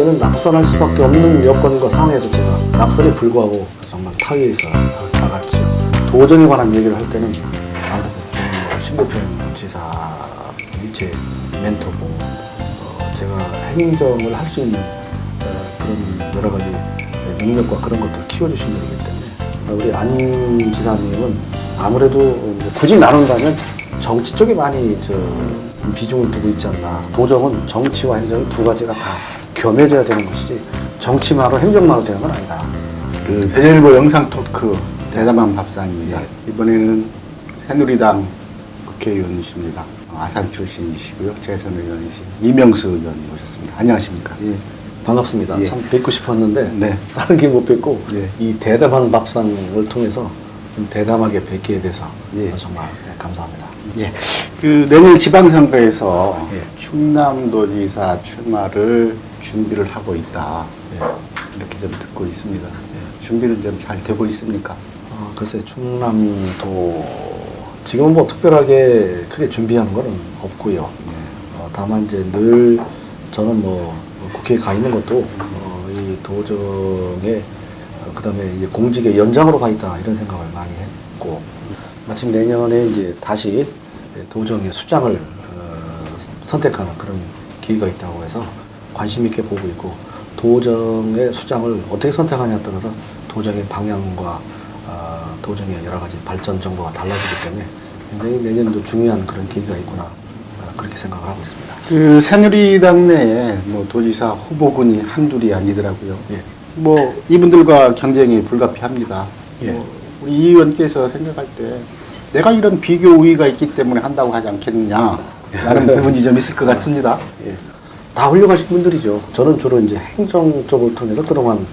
때는 낙선할 수밖에 없는 여건과 상황에서 제가 낙선에 불구하고 정말 타의에서 나갔죠. 도정에 관한 얘기를 할 때는 아무래도 신대평 지사분이 제 멘토고 제가 행정을 할 수 있는 그런 여러 가지 능력과 그런 것들을 키워주신 분이기 때문에 우리 안 지사님은 아무래도 굳이 나눈다면 정치 쪽에 많이 비중을 두고 있지 않나. 도정은 정치와 행정이 두 가지가 다 겸해져야 되는 것이지 정치만으로 행정만으로 되는 건 아니다. 그 대전일보 영상 토크 대담한 밥상입니다. 예. 이번에는 새누리당 국회의원이십니다. 아산 출신이시고요. 재선 의원이신 이명수 의원 모셨습니다. 안녕하십니까? 예, 반갑습니다. 예. 참 뵙고 싶었는데 네. 다른 게 못 뵙고 예. 이 대담한 밥상을 통해서 좀 대담하게 뵙게 돼서 예. 정말 감사합니다. 예. 그 내년 지방선거에서 예. 충남도지사 출마를 준비를 하고 있다. 예. 이렇게 좀 듣고 있습니다. 준비는 좀 잘 되고 있습니까? 글쎄 충남도 지금은 뭐 특별하게 크게 준비하는 거는 없고요. 다만 이제 늘 저는 뭐 국회에 가 있는 것도 이 도정의 그다음에 이제 공직의 연장으로 가 있다 이런 생각을 많이 했고 마침 내년에 이제 다시 도정의 수장을 선택하는 그런 기회가 있다고 해서 관심 있게 보고 있고 도정의 수장을 어떻게 선택하냐에 따라서 도정의 방향과 도정의 여러 가지 발전 정도가 달라지기 때문에 굉장히 내년도 중요한 그런 계기가 있구나 그렇게 생각을 하고 있습니다. 그 새누리당 내에 뭐 도지사 후보군이 한둘이 아니더라고요. 예. 뭐 이분들과 경쟁이 불가피합니다. 예. 뭐 우리 이 의원께서 생각할 때 내가 이런 비교 우위가 있기 때문에 한다고 하지 않겠느냐 라는 부분이 좀 있을 것 같습니다. 예. 다 훌륭하신 분들이죠. 저는 주로 이제 행정 쪽을 통해서 그동안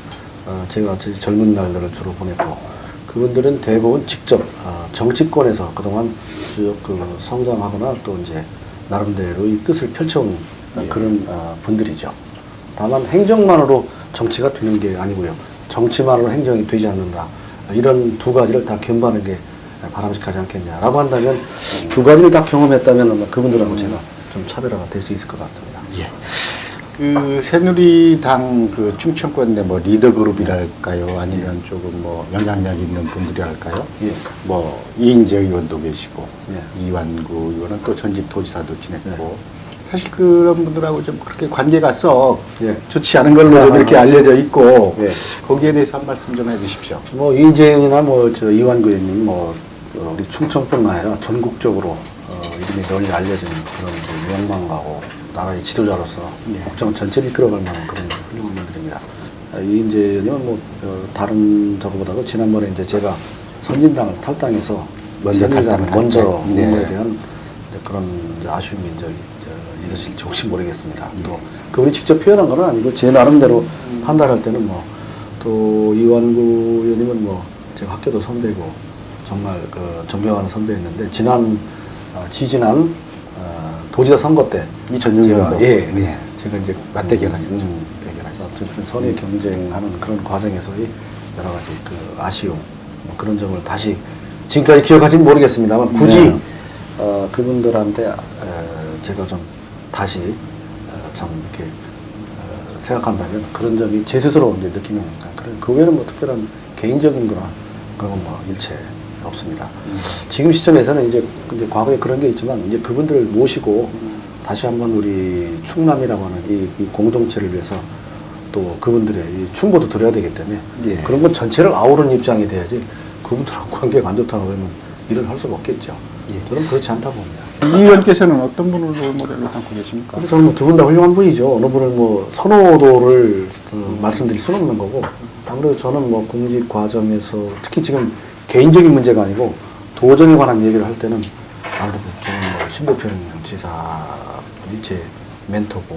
제가 제 젊은 날들을 주로 보냈고 그분들은 대부분 직접 정치권에서 그동안 쭉 성장하거나 또 이제 나름대로 이 뜻을 펼쳐온 그런 분들이죠. 다만 행정만으로 정치가 되는 게 아니고요. 정치만으로 행정이 되지 않는다. 이런 두 가지를 다 겸비하는 게 바람직하지 않겠냐라고 한다면 두 가지를 다 경험했다면 아마 그분들하고 제가 좀 차별화가 될 수 있을 것 같습니다. 예. 그 새누리당 그 충청권 내 뭐 리더 그룹이랄까요? 아니면 조금 뭐 영향력 있는 분들이랄까요? 예. 뭐 이인재 의원도 계시고 예. 이완구 의원은 또 전직 도지사도 지냈고 사실 그런 분들하고 좀 그렇게 관계가 썩 예. 좋지 않은 걸로 이렇게 알려져 있고 예. 거기에 대해서 한 말씀 좀 해주십시오. 뭐 이인재형이나 뭐 저 이완구 의원님 뭐 우리 충청뿐만 아니라 전국적으로 이름이 널리 알려진 그런 명망가고 나라의 지도자로서 국정 전체를 이끌어갈 만한 그런 훌륭한 분들입니다. 이인재 의원님은 뭐 다른 저거보다도 지난번에 이제 제가 선진당을 탈당해서 새누리당을 먼저 인물에 대한 그런 아쉬움이 이제 있으실지 혹시 모르겠습니다. 또 그분이 직접 표현한 건 아니고 제 나름대로 판단할 때는 뭐 또 이완구 의원님은 뭐 제가 학교도 선배고 정말 그 존경하는 선배였는데 지지난 도지사 선거 때 2006년도 예. 제가 이제 맞대결하죠. 대결하죠. 선의 경쟁하는 그런 과정에서의 여러 가지 그 아쉬움 뭐 그런 점을 다시 지금까지 기억하지는 모르겠습니다만 굳이 그분들한테 제가 좀 다시 참 이렇게 생각한다면 그런 점이 제 스스로 이제 느끼는 그런 그 외에는 뭐 특별한 개인적인 거나 그런 건 뭐 일체 없습니다. 지금 시점에서는 이제 과거에 그런 게 있지만 이제 그분들을 모시고 다시 한번 우리 충남이라고 하는 이 공동체를 위해서 또 그분들의 이 충고도 들어야 되기 때문에 예. 그런 건 전체를 아우르는 입장이 돼야지 그분들하고 관계가 안 좋다고 하면 일을 할 수가 없겠죠. 예. 저는 그렇지 않다고 봅니다. 이 의원께서는 어떤 분을 롤모델로 삼고 계십니까? 근데 저는 뭐 두 분 다 훌륭한 분이죠. 어느 분을 뭐 선호도를 말씀드릴 수는 없는 거고 아무래도 저는 뭐 공직 과정에서 특히 지금 개인적인 문제가 아니고 도정에 관한 얘기를 할 때는 아무래도 저는 뭐 신대평 지사분이 제 멘토고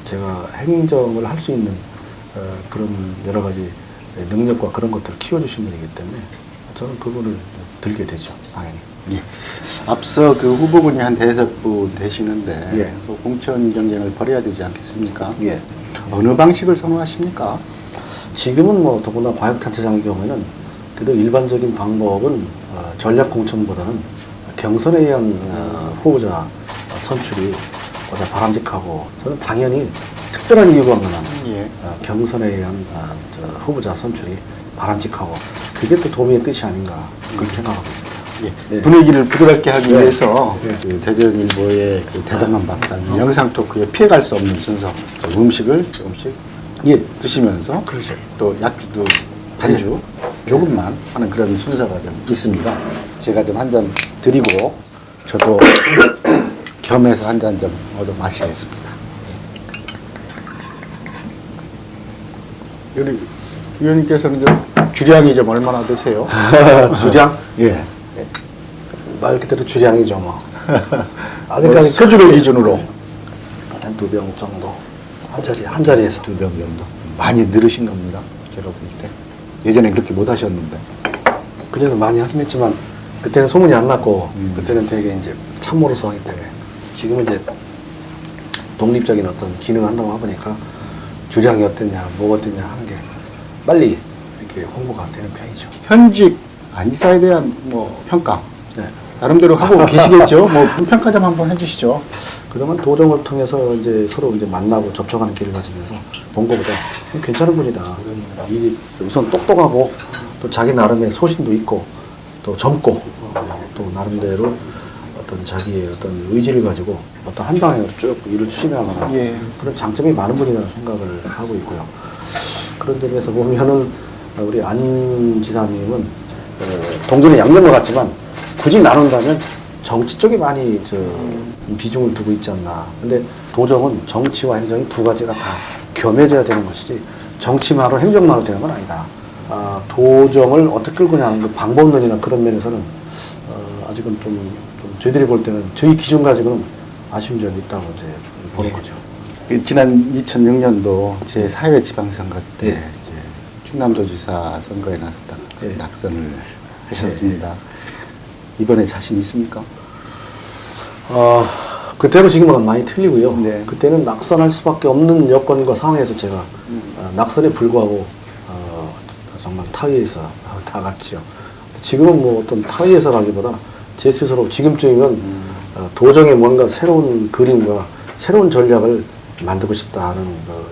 제가 행정을 할 수 있는 그런 여러 가지 능력과 그런 것들을 키워주신 분이기 때문에 저는 그분을 들게 되죠, 당연히. 예. 앞서 그 후보군이 한 5분 되시는데 예. 또 공천 경쟁을 벌여야 되지 않겠습니까? 예. 어느 방식을 선호하십니까? 지금은 뭐 더구나 과역단체장의 경우에는 그래도 일반적인 방법은 전략 공천보다는 경선에 의한 후보자 선출이 보다 바람직하고 저는 당연히 특별한 이유가 없는 한 예. 경선에 의한 후보자 선출이 바람직하고 그게 또 도민의 뜻이 아닌가 그렇게 생각하고 있습니다. 예. 네. 분위기를 부드럽게 하기 네. 위해서 네. 그 대전일보의 그 대담한 밥상 영상 토크에 피해갈 수 없는 순서 음식을 조금씩 예, 드시면서 그렇죠. 또 약주도 반주 조금만 하는 그런 순서가 좀 있습니다. 제가 좀 한 잔 드리고 저도 겸해서 한 잔 좀 얻어 마시겠습니다. 예. 우리 위원님께서는 좀 주량이 좀 얼마나 되세요? 주량? 예. 말 그대로 주량이죠 뭐. 아직까지 소주를 기준으로 한 2병 정도 한 자리에서 2병 정도. 많이 늘으신 겁니다. 제가 볼 때. 예전에 그렇게 못 하셨는데. 그전에도 많이 하긴 했지만 그때는 소문이 안 났고 그때는 되게 이제 참모로서 하기 때문에 지금은 이제 독립적인 어떤 기능을 한다고 하보니까 주량이 어땠냐 뭐가 어땠냐 하는 게 빨리 이렇게 홍보가 되는 편이죠. 현직 안지사에 대한 뭐 평가 네. 나름대로 하고 계시겠죠. 뭐 평가 좀 한번 해주시죠. 그동안 도정을 통해서 이제 서로 이제 만나고 접촉하는 길을 가지면서 본 것보다 괜찮은 분이다. 이 우선 똑똑하고 또 자기 나름의 소신도 있고 또 젊고 또 나름대로 어떤 자기의 어떤 의지를 가지고 어떤 한 방향으로 쭉 일을 추진하거나 예. 그런 장점이 많은 분이라는 생각을 하고 있고요. 그런 점에서 보면은 우리 안 지사님은 동전의 양면과 같지만 굳이 나눈다면 정치 쪽에 많이 비중을 두고 있지 않나. 근데 도정은 정치와 행정이 두 가지가 다 겸해져야 되는 것이지 정치만으로 행정만으로 되는 건 아니다. 도정을 어떻게 끌고 가는 그 방법론이나 그런 면에서는 아직은 좀 저희들이 볼 때는 저희 기준 가지고는 아쉬운 점이 있다고 이제 보는 거죠. 지난 2006년도 제 4회 지방선거 때 예. 이제 충남도지사 선거에 나섰다가 예. 낙선을 하셨습니다. 이번에 자신 있습니까? 그때로 지금은 많이 틀리고요. 네. 그때는 낙선할 수밖에 없는 여건과 상황에서 제가 낙선에 불구하고 정말 타의에서 다 같이요. 지금은 뭐 어떤 타의에서라기보다 제 스스로 지금쯤이면 도정에 뭔가 새로운 그림과 새로운 전략을 만들고 싶다 하는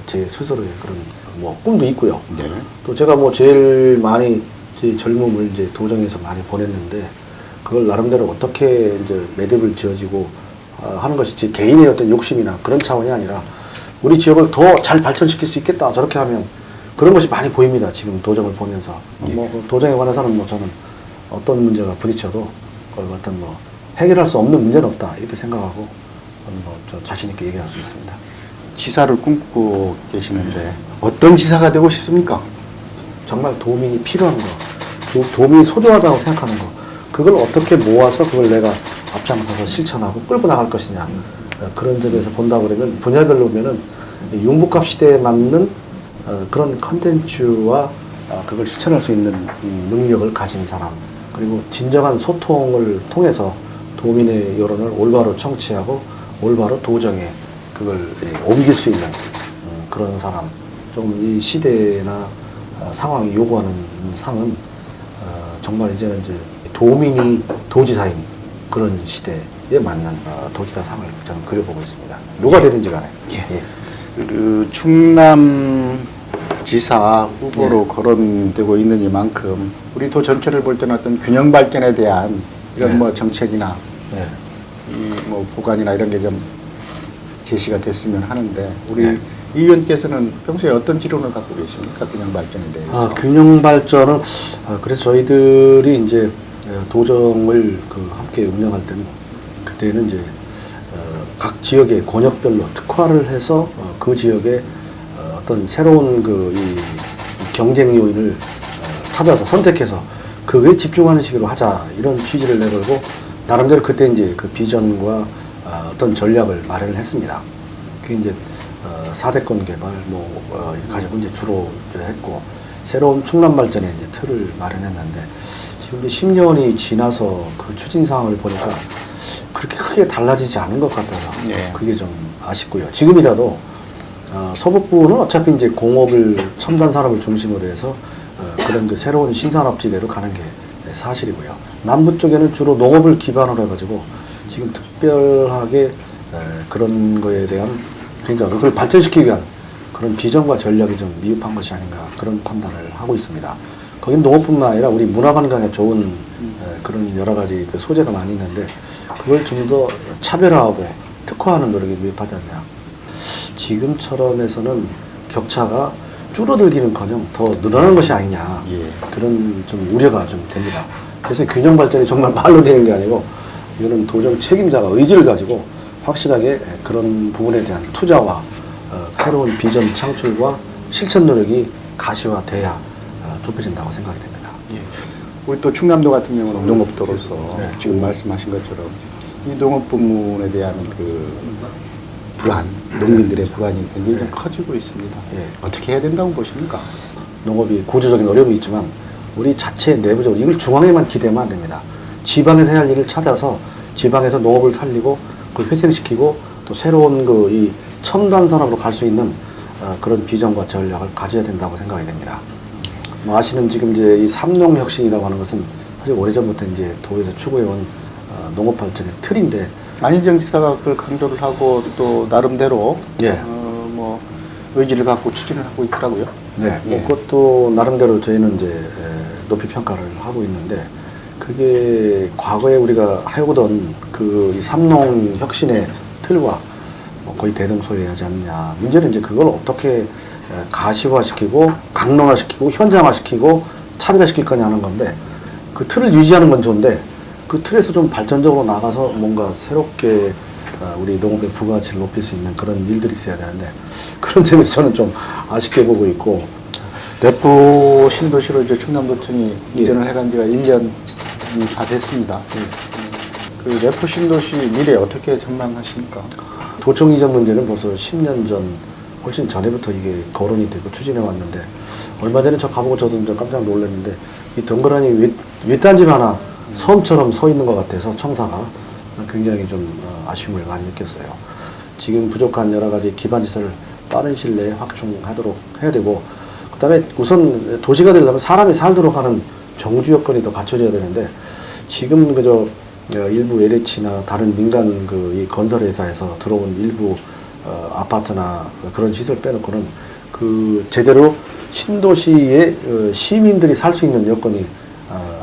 제 스스로의 그런 뭐 꿈도 있고요. 네. 또 제가 뭐 제일 많이 제 젊음을 이제 도정에서 많이 보냈는데 그걸 나름대로 어떻게 이제 매듭을 지어지고 하는 것이 제 개인의 어떤 욕심이나 그런 차원이 아니라 우리 지역을 더 잘 발전시킬 수 있겠다 저렇게 하면 그런 것이 많이 보입니다. 지금 도정을 보면서 뭐 도정에 관해서는 뭐 저는 어떤 문제가 부딪혀도 그걸 어떤 뭐 해결할 수 없는 문제는 없다 이렇게 생각하고 저 자신 있게 얘기할 수 있습니다. 지사를 꿈꾸고 계시는데 어떤 지사가 되고 싶습니까? 정말 도민이 필요한 거, 도민이 소중하다고 생각하는 거, 그걸 어떻게 모아서 그걸 내가 앞장서서 실천하고 끌고 나갈 것이냐. 그런 점에서 본다 그러면 분야별로 보면은 융복합 시대에 맞는 그런 컨텐츠와 그걸 실천할 수 있는 능력을 가진 사람, 그리고 진정한 소통을 통해서 도민의 여론을 올바로 청취하고 올바로 도정에 그걸 옮길 수 있는 그런 사람. 좀 이 시대나 상황이 요구하는 상은 정말 이제는 이제 도민이 도지사인 그런 시대에 맞는 도지사 상을 저는 그려보고 있습니다. 누가 되든지 간에. 예. 그 충남 지사 후보로 거론되고 있는 이만큼 우리 도 전체를 볼 때는 어떤 균형 발전에 대한 이런 네. 뭐 정책이나 네. 이 뭐 보관이나 이런 게 좀 제시가 됐으면 하는데 우리 네. 이 의원께서는 평소에 어떤 지론을 갖고 계십니까? 균형 발전에 대해서. 균형 발전은 그래서 저희들이 이제 도정을 함께 운영할 때는 그때는 이제 각 지역의 권역별로 특화를 해서 그 지역에 어떤 새로운 이 경쟁 요인을 찾아서 선택해서 그거에 집중하는 식으로 하자 이런 취지를 내걸고 나름대로 그때 이제 그 비전과 어떤 전략을 마련을 했습니다. 그게 이제 4대권 개발 가지고 이제 주로 했고 새로운 충남 발전에 이제 틀을 마련했는데 지금 이제 10년이 지나서 그 추진 사항을 보니까 그렇게 크게 달라지지 않은 것 같아서 네. 그게 좀 아쉽고요. 지금이라도 서북부는 어차피 이제 공업을 첨단 산업을 중심으로 해서 그런 그 새로운 신산업지대로 가는 게 사실이고요. 남부 쪽에는 주로 농업을 기반으로 해가지고 지금 특별하게 그런 거에 대한 그러니까 그걸 발전시키기 위한 그런 비전과 전략이 좀 미흡한 것이 아닌가 그런 판단을 하고 있습니다. 거긴 농업뿐만 아니라 우리 문화관광에 좋은 그런 여러 가지 그 소재가 많이 있는데 그걸 좀 더 차별화하고 특화하는 노력이 미흡하지 않냐. 지금처럼 해서는 격차가 줄어들기는커녕 더 늘어나는 것이 아니냐. 예. 그런 좀 우려가 좀 됩니다. 그래서 균형 발전이 정말 말로 되는 게 아니고 이거는 도정 책임자가 의지를 가지고 확실하게 그런 부분에 대한 투자와 새로운 비전 창출과 실천 노력이 가시화돼야 좁혀진다고 생각이 됩니다. 예. 우리 또 충남도 같은 경우는 농업도로서 네. 지금 말씀하신 것처럼 이 농업 부문에 대한 그 불안, 농민들의 불안이 굉장히 좀 커지고 있습니다. 예. 어떻게 해야 된다고 보십니까? 농업이 구조적인 어려움이 있지만 우리 자체 내부적으로 이걸 중앙에만 기대면 안 됩니다. 지방에서 해야 할 일을 찾아서 지방에서 농업을 살리고 그걸 회생시키고 또 새로운 그 이 첨단 산업으로 갈 수 있는 그런 비전과 전략을 가져야 된다고 생각이 됩니다. 뭐 아시는 지금 이제 이 삼농 혁신이라고 하는 것은 사실 오래전부터 이제 도에서 추구해온 농업 발전의 틀인데 안희정 지사가 그걸 강조를 하고 또 나름대로 예. 뭐 의지를 갖고 추진을 하고 있더라고요. 네, 뭐 예. 그것도 나름대로 저희는 이제 높이 평가를 하고 있는데 그게 과거에 우리가 해오던 그 삼농 혁신의 틀과 뭐 거의 대등소이하지 않냐. 문제는 이제 그걸 어떻게 가시화시키고 강론화시키고 현장화시키고 차별화시킬 거냐 하는 건데 그 틀을 유지하는 건 좋은데 그 틀에서 좀 발전적으로 나가서 뭔가 새롭게 우리 농업의 부가가치를 높일 수 있는 그런 일들이 있어야 되는데 그런 점에서 저는 좀 아쉽게 보고 있고 내포 신도시로 이제 충남도청이 예. 이전을 해간 지가 1년이 다 됐습니다. 그 내포 신도시 미래 어떻게 전망하십니까? 도청 이전 문제는 벌써 10년 전 훨씬 전에부터 이게 거론이 되고 추진해 왔는데 얼마 전에 저 가보고 저도 좀 깜짝 놀랐는데 이 덩그러니 윗단집 하나 섬처럼 서 있는 것 같아서 청사가 굉장히 좀 아쉬움을 많이 느꼈어요. 지금 부족한 여러 가지 기반시설을 빠른 시일 내에 확충하도록 해야 되고 그다음에 우선 도시가 되려면 사람이 살도록 하는 정주 여건이 더 갖춰져야 되는데 지금 그저 일부 LH나 다른 민간 이 건설 회사에서 들어온 일부 아파트나 그런 시설 빼놓고는 그 제대로 신도시의 시민들이 살 수 있는 여건이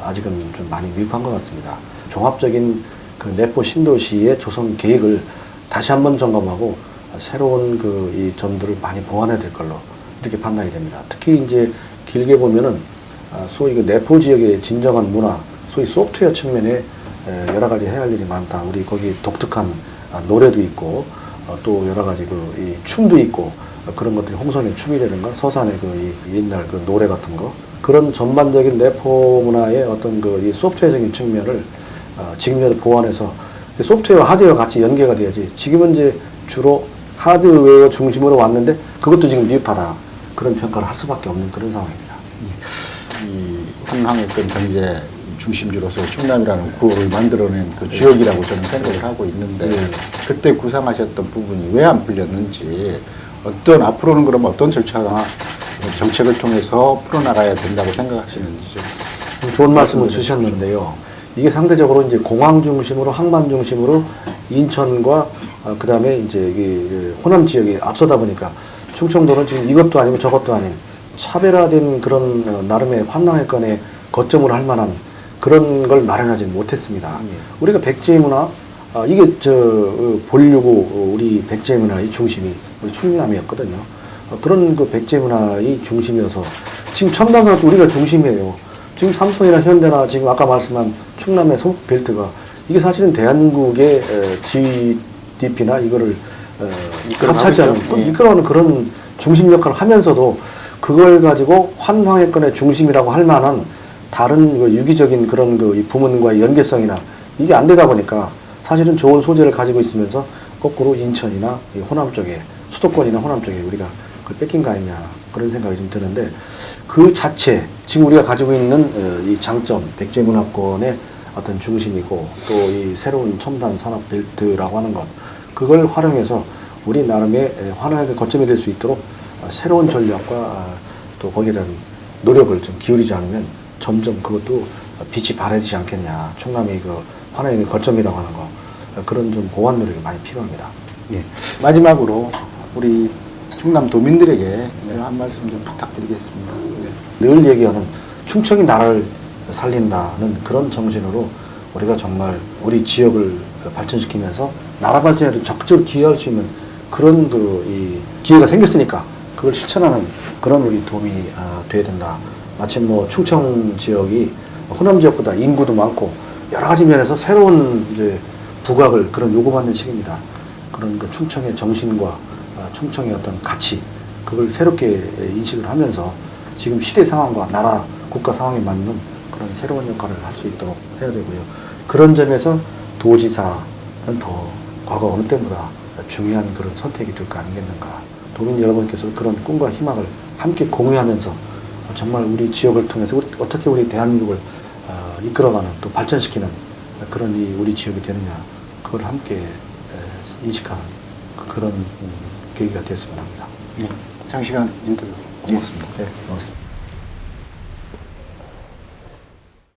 아직은 좀 많이 미흡한 것 같습니다. 종합적인 그 내포 신도시의 조성 계획을 다시 한번 점검하고 새로운 이 점들을 많이 보완해야 될 걸로 이렇게 판단이 됩니다. 특히 이제 길게 보면은 소위 그 내포 지역의 진정한 문화, 소위 소프트웨어 측면에 여러 가지 해야 할 일이 많다. 우리 거기 독특한 노래도 있고 또 여러 가지 이 춤도 있고 그런 것들이 홍성의 춤이라든가 서산의 이 옛날 그 노래 같은 거 그런 전반적인 내포 문화의 어떤 이 소프트웨어적인 측면을 지금이라도 보완해서 소프트웨어 하드웨어 같이 연계가 돼야지 지금은 이제 주로 하드웨어 중심으로 왔는데 그것도 지금 미흡하다 그런 평가를 할 수밖에 없는 그런 상황입니다. 이 한항해권 경제 중심지로서 충남이라는 구호를 만들어낸 그 주역이라고 저는 생각을 하고 있는데 그때 구상하셨던 부분이 왜 안 풀렸는지 앞으로는 그럼 어떤 절차나 정책을 통해서 풀어나가야 된다고 생각하시는지 좀 좋은 말씀을 주셨는데요. 이게 상대적으로 이제 공항 중심으로 항만 중심으로 인천과 그다음에 이제 이 호남 지역이 앞서다 보니까 충청도는 지금 이것도 아니고 저것도 아닌 차별화된 그런 나름의 환랑의건에 거점으로 할 만한 그런 걸 마련하지 못했습니다. 우리가 백제문화 이게 보려고 우리 백제문화의 중심이 우리 충남이었거든요. 그런 그 백제문화의 중심이어서 지금 첨단산업도 우리가 중심이에요. 지금 삼성이나 현대나 지금 아까 말씀한 충남의 소프트벨트가 이게 사실은 대한민국의 GDP나 이거를 차지하는 이끌어가는 그런 중심 역할을 하면서도 그걸 가지고 환황의건의 중심이라고 할 만한 다른 유기적인 그런 이 부문과의 연계성이나 이게 안 되다 보니까 사실은 좋은 소재를 가지고 있으면서 거꾸로 인천이나 이 호남 쪽에 수도권이나 호남 쪽에 우리가 그걸 뺏긴 거 아니냐 그런 생각이 좀 드는데 그 자체 지금 우리가 가지고 있는 이 장점 백제문화권의 어떤 중심이고 또 이 새로운 첨단 산업 벨트라고 하는 것 그걸 활용해서 우리 나름의 환화의 거점이 될 수 있도록 새로운 전략과 또 거기에 대한 노력을 좀 기울이지 않으면 점점 그것도 빛이 바래지지 않겠냐. 충남이 그 하나의 거점이라고 하는 거 그런 좀 보완 노력이 많이 필요합니다. 예. 마지막으로 우리 충남 도민들에게 한 말씀 좀 부탁드리겠습니다. 늘 얘기하는 충청이 나라를 살린다는 그런 정신으로 우리가 정말 우리 지역을 발전시키면서 나라 발전에도 적극적으로 기여할 수 있는 그런 이 기회가 생겼으니까 그걸 실천하는 그런 우리 도움이 돼야 된다. 마침 뭐 충청 지역이 호남 지역보다 인구도 많고 여러 가지 면에서 새로운 이제 부각을 그런 요구받는 시기입니다. 그런 그 충청의 정신과 충청의 어떤 가치 그걸 새롭게 인식을 하면서 지금 시대 상황과 나라 국가 상황에 맞는 그런 새로운 역할을 할 수 있도록 해야 되고요. 그런 점에서 도지사는 더 과거 어느 때보다 중요한 그런 선택이 될 거 아니겠는가. 도민 여러분께서 그런 꿈과 희망을 함께 공유하면서 정말 우리 지역을 통해서 어떻게 우리 대한민국을 이끌어가는 또 발전시키는 그런 우리 지역이 되느냐 그걸 함께 인식하는 그런 계기가 됐으면 합니다. 장시간 인터뷰 고맙습니다. 네, 고맙습니다.